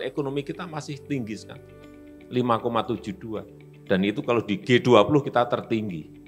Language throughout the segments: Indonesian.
Ekonomi kita masih tinggi sekali, 5,72. Dan itu kalau di G20 kita tertinggi.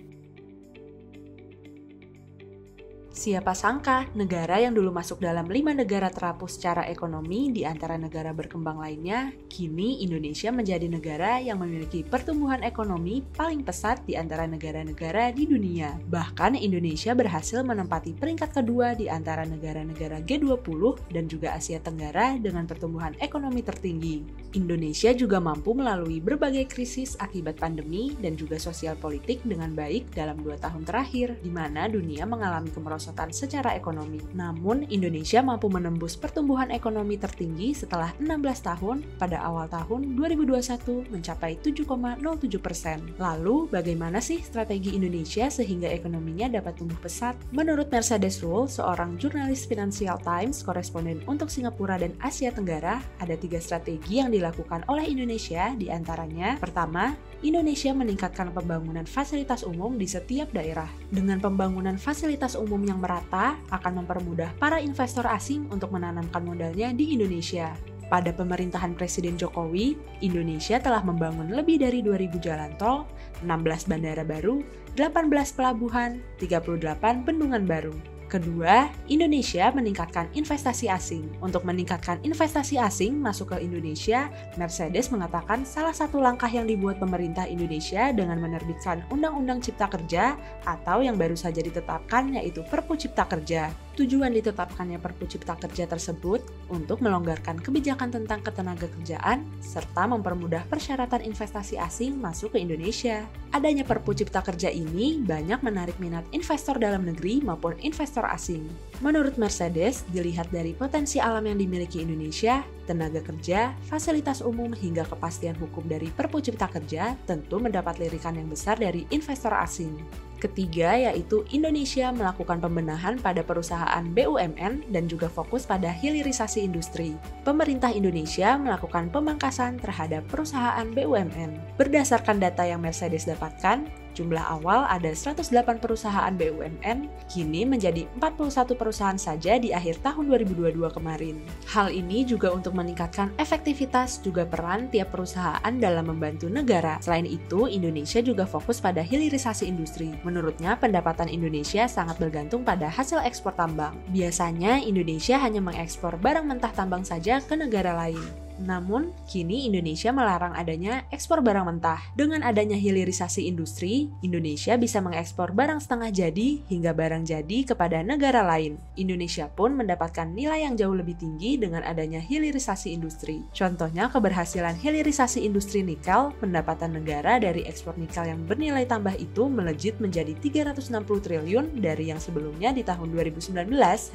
Siapa sangka negara yang dulu masuk dalam 5 negara terapus secara ekonomi di antara negara berkembang lainnya, kini Indonesia menjadi negara yang memiliki pertumbuhan ekonomi paling pesat di antara negara-negara di dunia. Bahkan Indonesia berhasil menempati peringkat kedua di antara negara-negara G20 dan juga Asia Tenggara dengan pertumbuhan ekonomi tertinggi. Indonesia juga mampu melalui berbagai krisis akibat pandemi dan juga sosial politik dengan baik dalam 2 tahun terakhir, di mana dunia mengalami kemerosotan secara ekonomi. Namun, Indonesia mampu menembus pertumbuhan ekonomi tertinggi setelah 16 tahun pada awal tahun 2021 mencapai 7,07%. Lalu, bagaimana sih strategi Indonesia sehingga ekonominya dapat tumbuh pesat? Menurut Mercedes Ruehl, seorang jurnalis Financial Times koresponden untuk Singapura dan Asia Tenggara, ada 3 strategi yang dilakukan oleh Indonesia, di antaranya, pertama, Indonesia meningkatkan pembangunan fasilitas umum di setiap daerah. Dengan pembangunan fasilitas umum yang merata, akan mempermudah para investor asing untuk menanamkan modalnya di Indonesia. Pada pemerintahan Presiden Jokowi, Indonesia telah membangun lebih dari 2.000 jalan tol, 16 bandara baru, 18 pelabuhan, 38 bendungan baru. Kedua, Indonesia meningkatkan investasi asing. Untuk meningkatkan investasi asing masuk ke Indonesia, Mercedes mengatakan salah satu langkah yang dibuat pemerintah Indonesia dengan menerbitkan Undang-Undang Cipta Kerja atau yang baru saja ditetapkan yaitu Perpu Cipta Kerja. Tujuan ditetapkannya Perpu Cipta Kerja tersebut untuk melonggarkan kebijakan tentang ketenagakerjaan serta mempermudah persyaratan investasi asing masuk ke Indonesia. Adanya Perpu Cipta Kerja ini banyak menarik minat investor dalam negeri maupun investor asing. Menurut Mercedes, dilihat dari potensi alam yang dimiliki Indonesia, tenaga kerja, fasilitas umum hingga kepastian hukum dari Perpu Cipta Kerja tentu mendapat lirikan yang besar dari investor asing. Ketiga, yaitu Indonesia melakukan pembenahan pada perusahaan BUMN dan juga fokus pada hilirisasi industri. Pemerintah Indonesia melakukan pemangkasan terhadap perusahaan BUMN. Berdasarkan data yang Mercedes dapatkan, jumlah awal ada 108 perusahaan BUMN, kini menjadi 41 perusahaan saja di akhir tahun 2022 kemarin. Hal ini juga untuk meningkatkan efektivitas juga peran tiap perusahaan dalam membantu negara. Selain itu, Indonesia juga fokus pada hilirisasi industri. Menurutnya, pendapatan Indonesia sangat bergantung pada hasil ekspor tambang. Biasanya, Indonesia hanya mengekspor barang mentah tambang saja ke negara lain. Namun, kini Indonesia melarang adanya ekspor barang mentah. Dengan adanya hilirisasi industri, Indonesia bisa mengekspor barang setengah jadi hingga barang jadi kepada negara lain. Indonesia pun mendapatkan nilai yang jauh lebih tinggi dengan adanya hilirisasi industri. Contohnya, keberhasilan hilirisasi industri nikel, pendapatan negara dari ekspor nikel yang bernilai tambah itu melejit menjadi 360 triliun dari yang sebelumnya di tahun 2019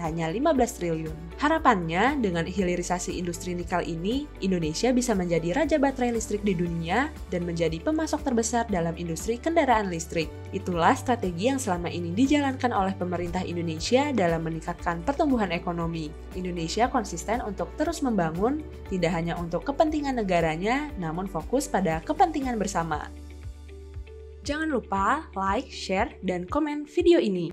hanya 15 triliun. Harapannya, dengan hilirisasi industri nikel ini, Indonesia bisa menjadi raja baterai listrik di dunia dan menjadi pemasok terbesar dalam industri kendaraan listrik. Itulah strategi yang selama ini dijalankan oleh pemerintah Indonesia dalam meningkatkan pertumbuhan ekonomi. Indonesia konsisten untuk terus membangun, tidak hanya untuk kepentingan negaranya, namun fokus pada kepentingan bersama. Jangan lupa like, share, dan komen video ini.